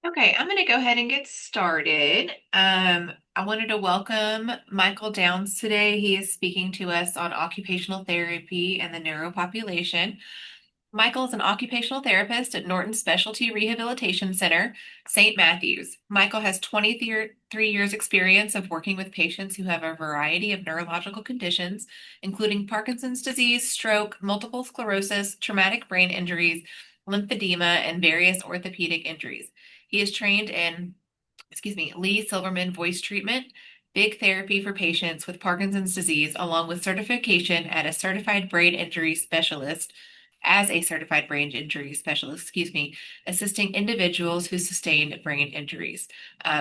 Okay, I'm going to go ahead and get started. I wanted to welcome Michael Downs today. He is speaking to us on occupational therapy and the neuropopulation. Michael is an occupational therapist at Norton Specialty Rehabilitation Center, St. Matthews. Michael has 23 years experience of working with patients who have a variety of neurological conditions, including Parkinson's disease, stroke, multiple sclerosis, traumatic brain injuries, lymphedema, and various orthopedic injuries. He is trained in, Lee Silverman voice treatment, big therapy for patients with Parkinson's disease, along with certification at a certified brain injury specialist as a certified brain injury specialist, assisting individuals who sustained brain injuries.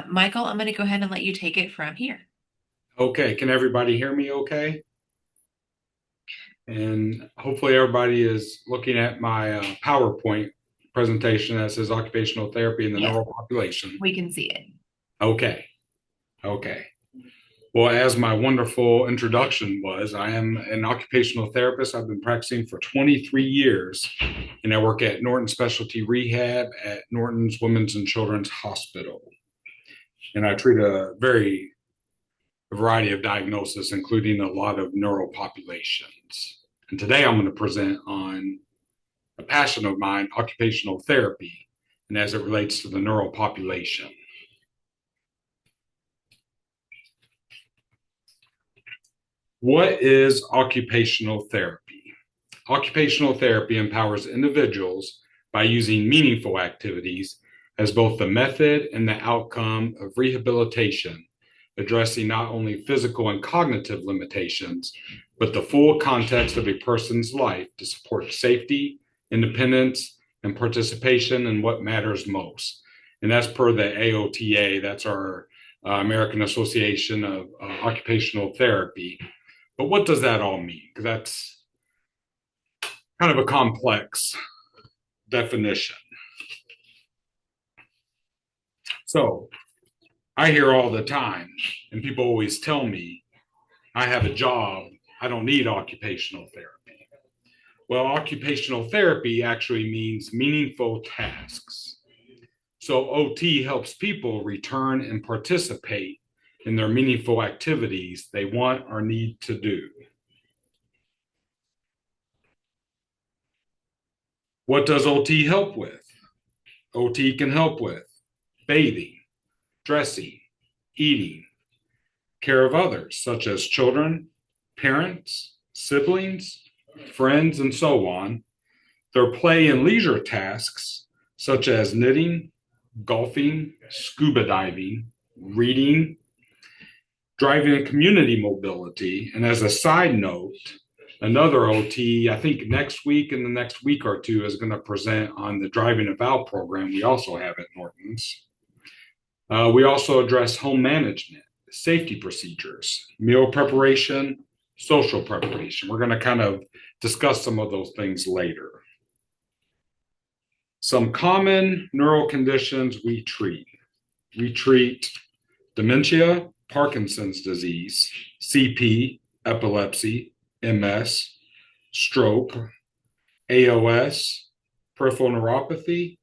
Michael, I'm going to go ahead and let you take it from here. Okay, can everybody hear me okay? And hopefully everybody is looking at my PowerPoint presentation that says occupational therapy in the Yes, neural population. we can see it. Okay, okay. Well, as my wonderful introduction was, I am an occupational therapist. I've been practicing for 23 years, and I work at Norton Specialty Rehab at Norton's Women's and Children's Hospital. And I treat a variety of diagnoses, including a lot of neural populations. And today I'm going to present on a passion of mine, occupational therapy, and as it relates to the neural population. What is occupational therapy? Occupational therapy empowers individuals by using meaningful activities as both the method and the outcome of rehabilitation, addressing not only physical and cognitive limitations, but the full context of a person's life to support safety, independence, and participation in what matters most. And that's per the AOTA, that's our American Association of Occupational Therapy. But what does that all mean? Because that's kind of a complex definition. So I hear all the time, and people always tell me, I have a job, I don't need occupational therapy. Well, occupational therapy actually means meaningful tasks. So OT helps people return and participate in their meaningful activities they want or need to do. What does OT help with? OT can help with bathing, dressing, eating, care of others, such as children, parents, siblings, friends, and so on. Their play and leisure tasks, such as knitting, golfing, scuba diving, reading, driving and community mobility. And as a side note, another OT, I think next week and the next week or two, is going to present on the driving eval program we also have at Norton's. We also address home management, safety procedures, meal preparation, social preparation. We're going to kind of discuss some of those things later. Some common neural conditions we treat. We treat dementia, Parkinson's disease, CP, epilepsy, MS, stroke, ALS, peripheral neuropathy,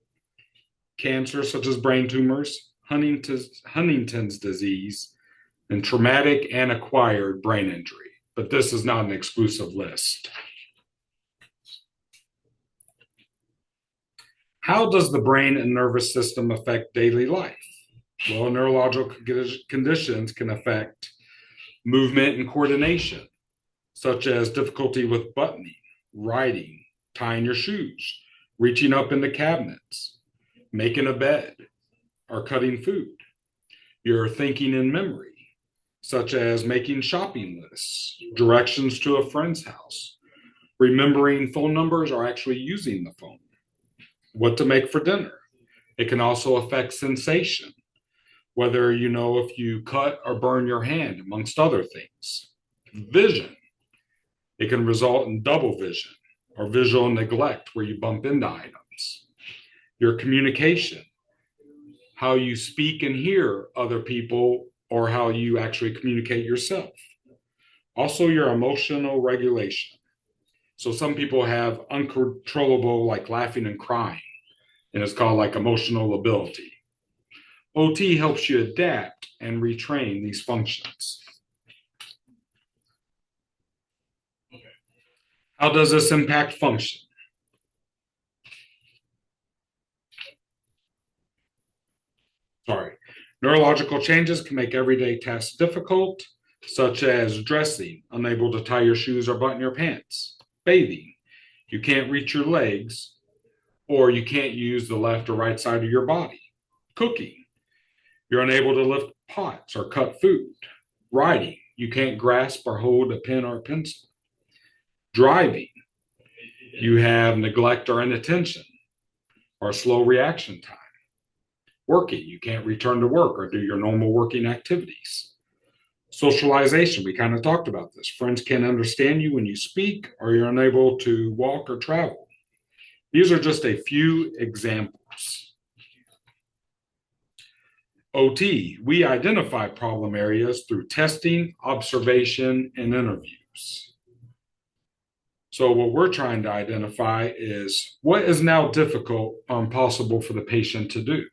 cancer such as brain tumors, Huntington's disease, and traumatic and acquired brain injury. But this is not an exclusive list. How does the brain and nervous system affect daily life? Well, neurological conditions can affect movement and coordination, such as difficulty with buttoning, writing, tying your shoes, reaching up into cabinets, making a bed, or cutting food. Your thinking and memory, such as making shopping lists, directions to a friend's house, remembering phone numbers, or actually using the phone, what to make for dinner. It can also affect sensation, whether you know if you cut or burn your hand, amongst other things. Vision, it can result in double vision or visual neglect where you bump into items. Your communication, how you speak and hear other people or how you actually communicate yourself. Also, your emotional regulation. So some people have uncontrollable, like laughing and crying, and it's called like emotional lability. OT helps you adapt and retrain these functions. How does this impact function? Neurological changes can make everyday tasks difficult, such as dressing, unable to tie your shoes or button your pants, bathing, you can't reach your legs, or you can't use the left or right side of your body, cooking, you're unable to lift pots or cut food, writing, you can't grasp or hold a pen or a pencil, driving, you have neglect or inattention, or slow reaction time. Working, you can't return to work or do your normal working activities. Socialization, we kind of talked about this. Friends can't understand you when you speak, or you're unable to walk or travel. These are just a few examples. OT, we identify problem areas through testing, observation, and interviews. So what we're trying to identify is what is now difficult or impossible for the patient to do.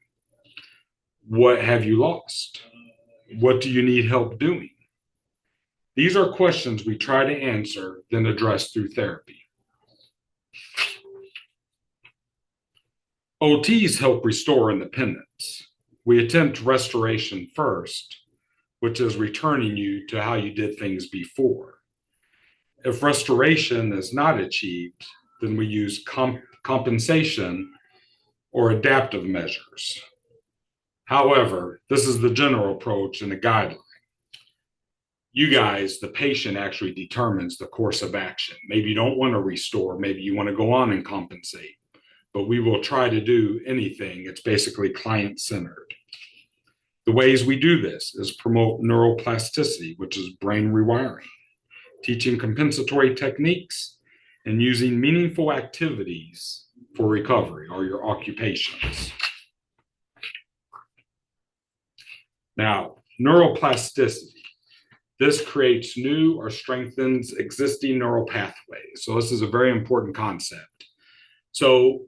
What have you lost? What do you need help doing? These are questions we try to answer, then address through therapy. OTs help restore independence. We attempt restoration first, which is returning you to how you did things before. If restoration is not achieved, then we use compensation or adaptive measures. However, this is the general approach and a guideline. You guys, the patient, actually determines the course of action. Maybe you don't want to restore, maybe you want to go on and compensate, but we will try to do anything. It's basically client-centered. The ways we do this is promote neuroplasticity, which is brain rewiring, teaching compensatory techniques, and using meaningful activities for recovery, or your occupations. Now, neuroplasticity. This creates new or strengthens existing neural pathways. So this is a very important concept. So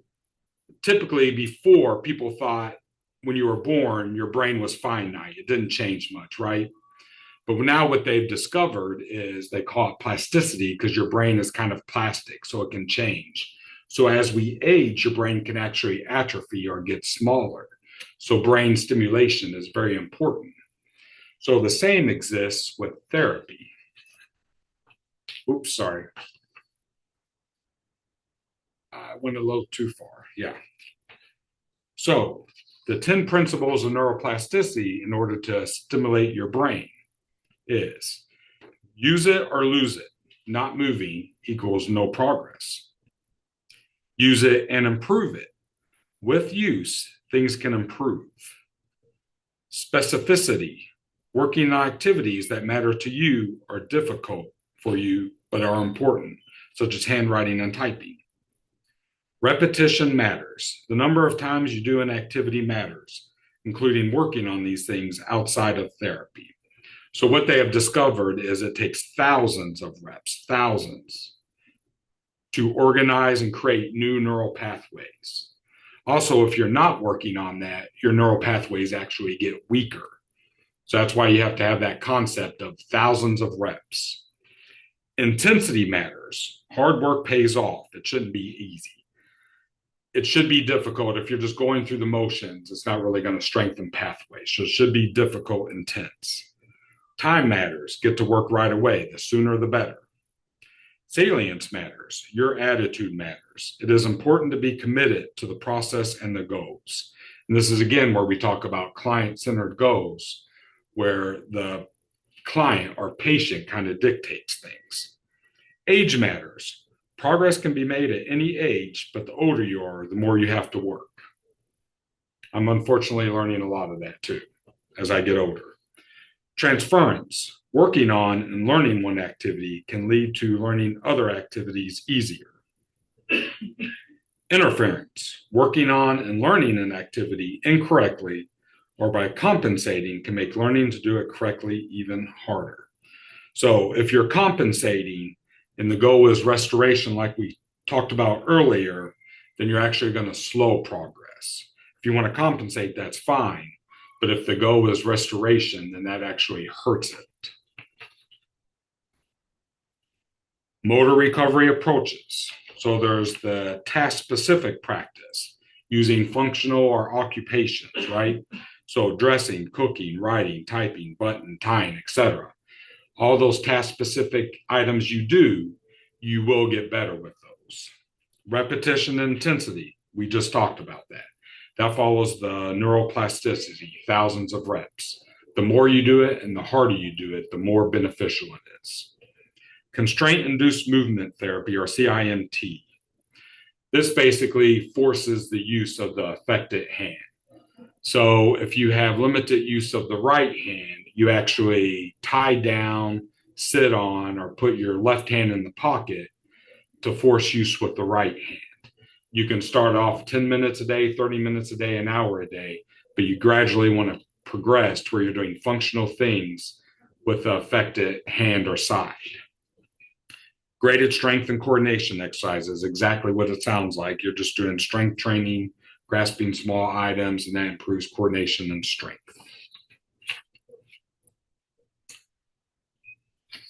typically before, people thought when you were born, your brain was finite. It didn't change much, right? But now what they've discovered is they call it plasticity because your brain is kind of plastic, so it can change. So as we age, your brain can actually atrophy or get smaller. So brain stimulation is very important. So the same exists with therapy. Oops, sorry. I went a little too far. Yeah. So the 10 principles of neuroplasticity in order to stimulate your brain is use it or lose it. Not moving equals no progress. Use it and improve it. With use, things can improve. Specificity. Working on activities that matter to you are difficult for you, but are important, such as handwriting and typing. Repetition matters. The number of times you do an activity matters, including working on these things outside of therapy. So what they have discovered is it takes thousands of reps, thousands, to organize and create new neural pathways. Also, if you're not working on that, your neural pathways actually get weaker. So that's why you have to have that concept of thousands of reps. Intensity matters. Hard work pays off. It shouldn't be easy. It should be difficult. If you're just going through the motions, it's not really going to strengthen pathways. So it should be difficult, intense. Time matters. Get to work right away. The sooner, the better. Salience matters. Your attitude matters. It is important to be committed to the process and the goals. And this is, again, where we talk about client-centered goals, where the client or patient kind of dictates things. Age matters. Progress can be made at any age, but the older you are, the more you have to work. I'm unfortunately learning a lot of that too as I get older. Transference. Working on and learning one activity can lead to learning other activities easier. Interference. Working on and learning an activity incorrectly or by compensating can make learning to do it correctly even harder. So if you're compensating and the goal is restoration, like we talked about earlier, then you're actually going to slow progress. If you want to compensate, that's fine, But if the goal is restoration, then that actually hurts it. Motor recovery approaches. So there's the task-specific practice using functional or occupations, right? So dressing, cooking, writing, typing, button, tying, etc. All those task-specific items you do, you will get better with those. Repetition and intensity, we just talked about that. That follows the neuroplasticity, thousands of reps. The more you do it and the harder you do it, the more beneficial it is. Constraint-induced movement therapy, or CIMT. This basically forces the use of the affected hand. So if you have limited use of the right hand, you actually tie down, sit on, or put your left hand in the pocket to force use with the right hand. You can start off 10 minutes a day, 30 minutes a day, an hour a day, but you gradually want to progress to where you're doing functional things with the affected hand or side. Graded strength and coordination exercises, exactly what it sounds like. You're just doing strength training, grasping small items, and that improves coordination and strength.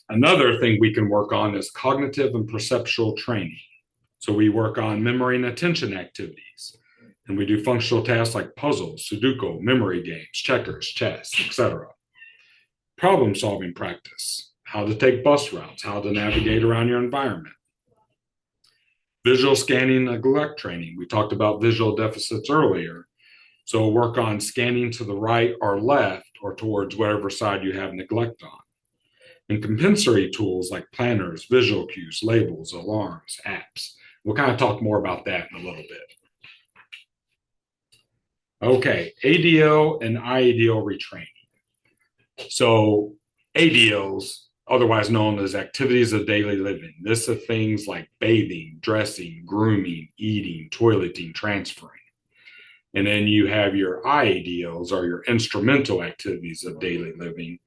Another thing we can work on is cognitive and perceptual training. So we work on memory and attention activities, and we do functional tasks like puzzles, Sudoku, memory games, checkers, chess, etc. Problem solving practice, how to take bus routes, how to navigate around your environment. Visual scanning and neglect training. We talked about visual deficits earlier. So work on scanning to the right or left or towards whatever side you have neglect on. And compensatory tools like planners, visual cues, labels, alarms, apps. We'll kind of talk more about that in a little bit. Okay, ADL and IADL retraining. So ADLs, otherwise known as activities of daily living. This is things like bathing, dressing, grooming, eating, toileting, transferring. And then you have your IADLs, or your instrumental activities of daily living.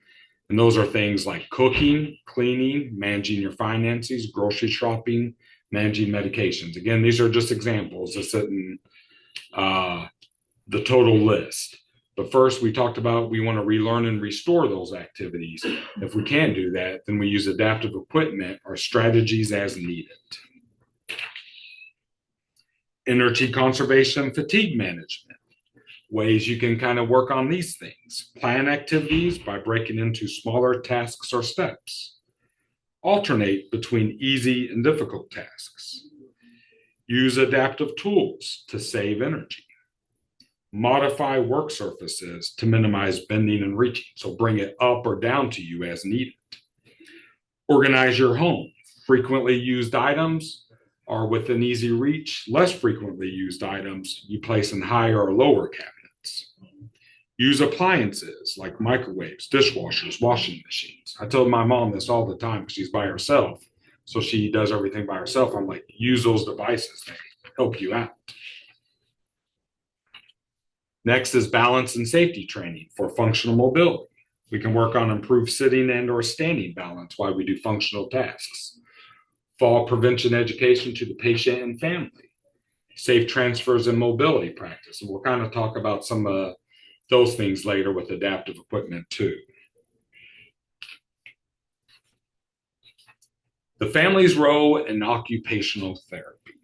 And those are things like cooking, cleaning, managing your finances, grocery shopping, managing medications. Again, these are just examples. This isn't the total list. But first, we talked about we want to relearn and restore those activities. If we can't do that, then we use adaptive equipment or strategies as needed. Energy conservation, fatigue management. Ways you can kind of work on these things. Plan activities by breaking into smaller tasks or steps. Alternate between easy and difficult tasks. Use adaptive tools to save energy. Modify work surfaces to minimize bending and reaching. So bring it up or down to you as needed. Organize your home. Frequently used items are within easy reach. Less frequently used items you place in higher or lower cabinets. Use appliances like microwaves, dishwashers, washing machines. I tell my mom this all the time because she's by herself. So she does everything by herself. I'm like, use those devices. They help you out. Next is balance and safety training for functional mobility. We can work on improved sitting and or standing balance while we do functional tasks. Fall prevention education to the patient and family. Safe transfers and mobility practice. And we'll kind of talk about some of those things later with adaptive equipment too. The family's role in occupational therapy.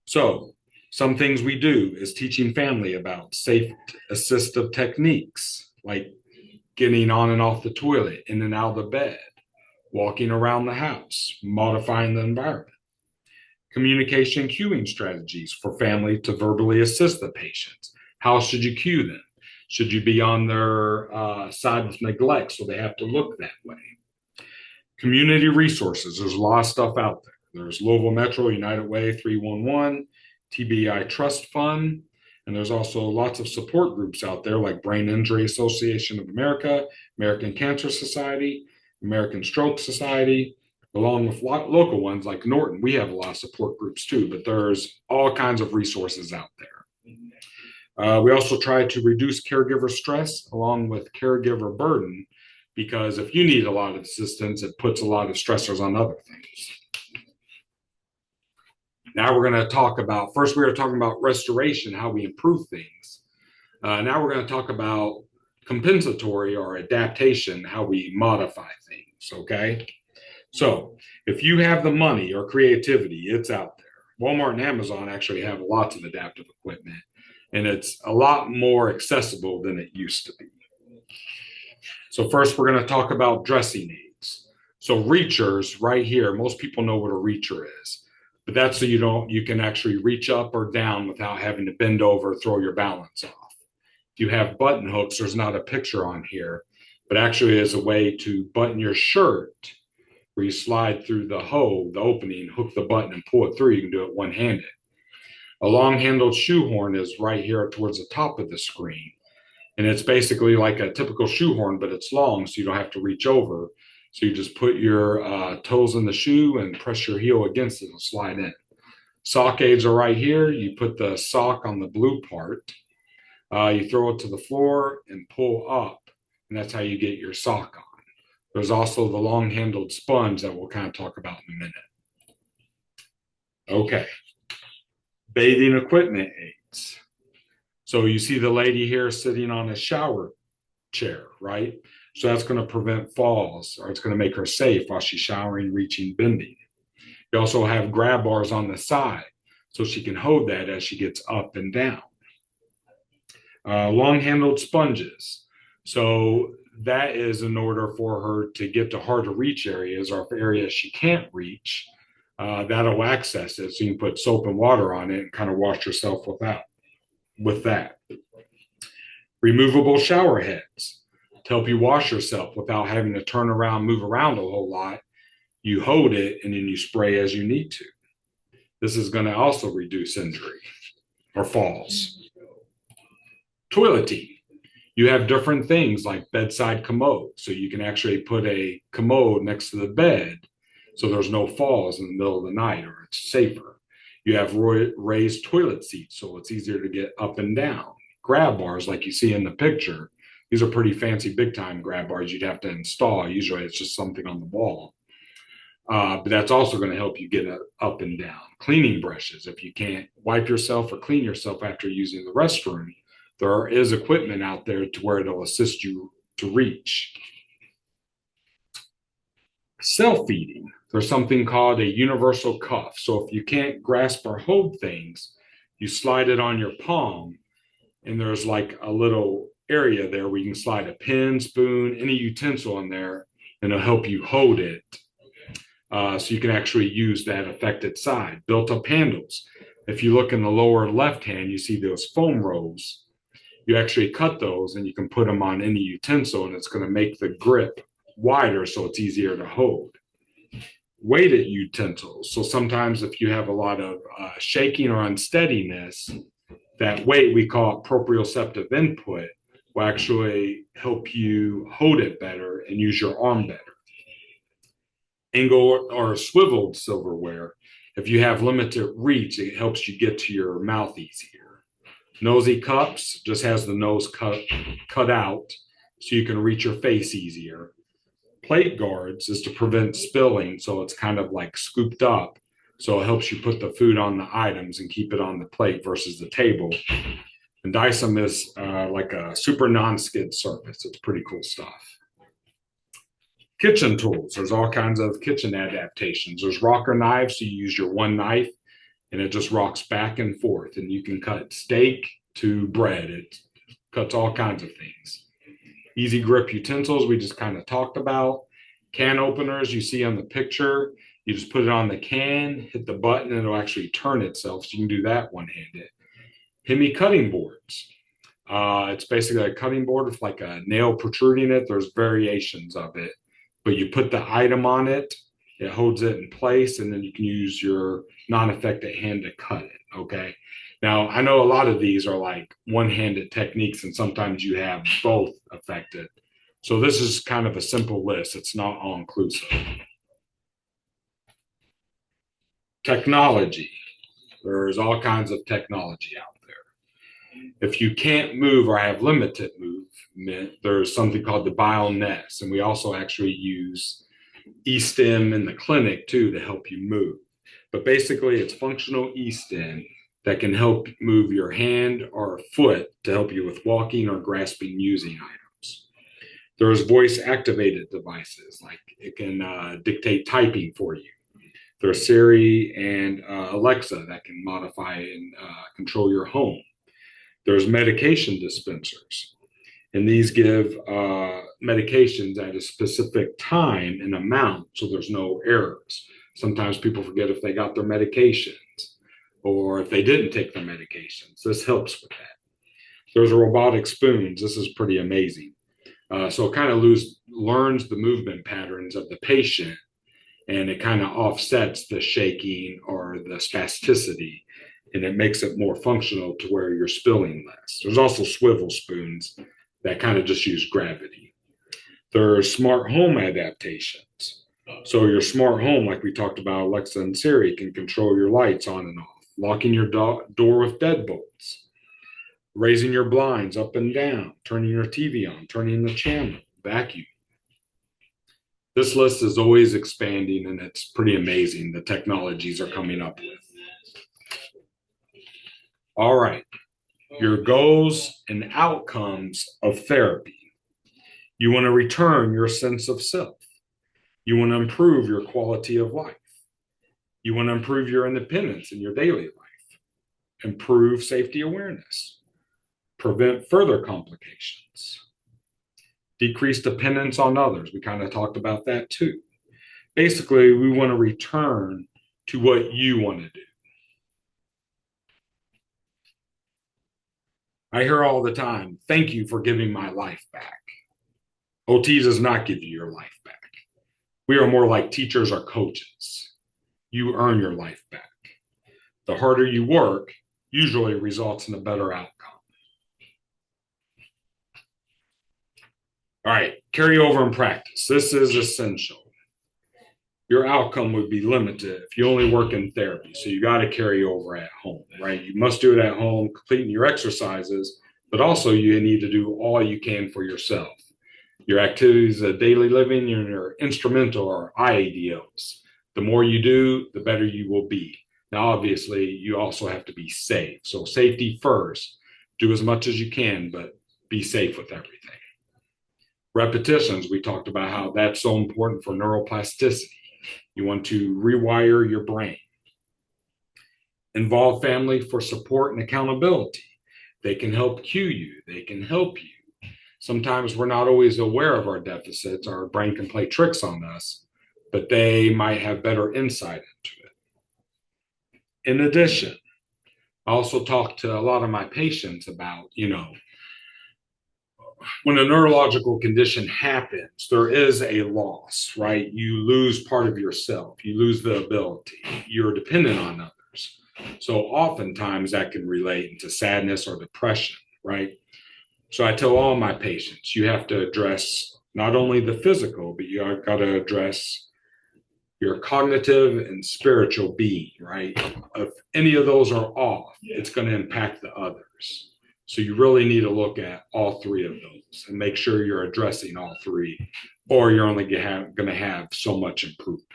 So some things we do is teaching family about safe assistive techniques, like getting on and off the toilet, in and out of the bed, walking around the house, modifying the environment. Communication cueing strategies for family to verbally assist the patients. How should you cue them? Should you be on their side with neglect so they have to look that way? Community resources. There's a lot of stuff out there. There's Louisville Metro, United Way, 311, TBI Trust Fund, and there's also lots of support groups out there like Brain Injury Association of America, American Cancer Society, American Stroke Society, along with local ones like Norton. We have a lot of support groups too, but there's all kinds of resources out there. We also try to reduce caregiver stress along with caregiver burden, because if you need a lot of assistance, it puts a lot of stressors on other things. Now we're going to talk about, first we were talking about restoration, how we improve things. Now we're going to talk about compensatory or adaptation, how we modify things. Okay. So if you have the money or creativity, it's out there. Walmart and Amazon actually have lots of adaptive equipment, and it's a lot more accessible than it used to be. So first, we're going to talk about dressing aids. So reachers right here, most people know what a reacher is, but that's so you can actually reach up or down without having to bend over, throw your balance off. If you have button hooks, there's not a picture on here, but actually is a way to button your shirt where you slide through the hole, the opening, hook the button and pull it through. You can do it one-handed. A long-handled shoehorn is right here towards the top of the screen. And it's basically like a typical shoehorn, but it's long, so you don't have to reach over. So you just put your toes in the shoe and press your heel against it and slide in. Sock aids are right here. You put the sock on the blue part. You throw it to the floor and pull up, and that's how you get your sock on. There's also the long-handled sponge that we'll kind of talk about in a minute. Okay, bathing equipment aids. So you see the lady here sitting on a shower chair, right? So that's going to prevent falls, or it's going to make her safe while she's showering, reaching, bending. You also have grab bars on the side, so she can hold that as she gets up and down. Long-handled sponges. So that is in order for her to get to hard to reach areas, or if areas she can't reach, that'll access it. So you can put soap and water on it and kind of wash yourself with that. Removable shower heads to help you wash yourself without having to turn around, move around a whole lot. You hold it and then you spray as you need to. This is going to also reduce injury or falls. Toileting. You have different things like bedside commode. So you can actually put a commode next to the bed so there's no falls in the middle of the night, or it's safer. You have raised toilet seats, so it's easier to get up and down. Grab bars, like you see in the picture, these are pretty fancy, big time grab bars you'd have to install. Usually it's just something on the wall. But that's also going to help you get up and down. Cleaning brushes, if you can't wipe yourself or clean yourself after using the restroom, there is equipment out there to where it'll assist you to reach. Self-feeding, there's something called a universal cuff. So if you can't grasp or hold things, you slide it on your palm, and there's like a little area there where you can slide a pen, spoon, any utensil in there, and it'll help you hold it. So you can actually use that affected side. Built-up handles. If you look in the lower left hand, you see those foam rolls. You actually cut those and you can put them on any utensil, and it's going to make the grip wider so it's easier to hold. Weighted utensils. So sometimes if you have a lot of shaking or unsteadiness, that weight, we call it proprioceptive input, will actually help you hold it better and use your arm better. Angle or swiveled silverware. If you have limited reach, it helps you get to your mouth easier. Nosy cups just has the nose cut out so you can reach your face easier. Plate guards is to prevent spilling, so it's kind of like scooped up, so it helps you put the food on the items and keep it on the plate versus the table. And Dyson is like a super non-skid surface. It's pretty cool stuff. Kitchen tools. There's all kinds of kitchen adaptations. There's rocker knives, so you use your one knife and it just rocks back and forth, and you can cut steak to bread. It cuts all kinds of things. Easy grip utensils, we just kind of talked about. Can openers, you see on the picture, you just put it on the can, hit the button, and it'll actually turn itself, so you can do that one-handed. Hemi cutting boards. It's basically a cutting board with like a nail protruding it. There's variations of it, but you put the item on it, it holds it in place, and then you can use your non-affected hand to cut it, okay? Now, I know a lot of these are like one-handed techniques, and sometimes you have both affected. So this is kind of a simple list. It's not all-inclusive. Technology. There's all kinds of technology out there. If you can't move or have limited movement, there's something called the BioNest, and we also actually use eSTEM in the clinic too to help you move. But basically, it's functional eSTEM that can help move your hand or foot to help you with walking or grasping using items. There's voice activated devices, like it can dictate typing for you. There's Siri and Alexa that can modify and control your home. There's medication dispensers, and these give medications at a specific time and amount, so there's no errors. Sometimes people forget if they got their medications or if they didn't take their medications. This helps with that. There's robotic spoons. This is pretty amazing. So it kind of learns the movement patterns of the patient, and it kind of offsets the shaking or the spasticity, and it makes it more functional to where you're spilling less. There's also swivel spoons that kind of just use gravity. There are smart home adaptations. So your smart home, like we talked about, Alexa and Siri, can control your lights on and off, locking your door with deadbolts, raising your blinds up and down, turning your TV on, turning the channel, vacuum. This list is always expanding, and it's pretty amazing the technologies are coming up with. All right, your goals and outcomes of therapy. You want to return your sense of self. You want to improve your quality of life. You want to improve your independence in your daily life. Improve safety awareness. Prevent further complications. Decrease dependence on others. We kind of talked about that too. Basically, we want to return to what you want to do. I hear all the time, thank you for giving my life back. OT does not give you your life back. We are more like teachers or coaches. You earn your life back. The harder you work usually results in a better outcome. All right, carry over and practice. This is essential. Your outcome would be limited if you only work in therapy. So you got to carry over at home, right? You must do it at home, completing your exercises, but also you need to do all you can for yourself. Your activities of daily living, your instrumental or IADOs. The more you do, the better you will be. Now, obviously, you also have to be safe. So safety first. Do as much as you can, but be safe with everything. Repetitions, we talked about how that's so important for neuroplasticity. You want to rewire your brain. Involve family for support and accountability. They can help cue you. They can help you. Sometimes we're not always aware of our deficits. Our brain can play tricks on us, but they might have better insight into it. In addition, I also talk to a lot of my patients about, when a neurological condition happens, there is a loss, right? You lose part of yourself. You lose the ability. You're dependent on others. So oftentimes that can relate into sadness or depression, right? So I tell all my patients, you have to address not only the physical, but you got to address your cognitive and spiritual being, right? If any of those are off, it's going to impact the others. So you really need to look at all three of those and make sure you're addressing all three, or you're only going to have so much improvement.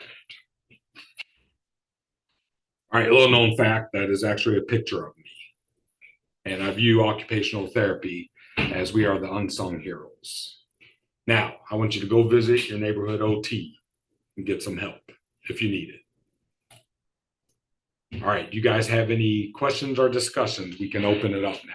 All right, a little known fact, that is actually a picture of me. And I view occupational therapy as we are the unsung heroes. Now, I want you to go visit your neighborhood OT and get some help if you need it. All right, you guys have any questions or discussions? We can open it up now.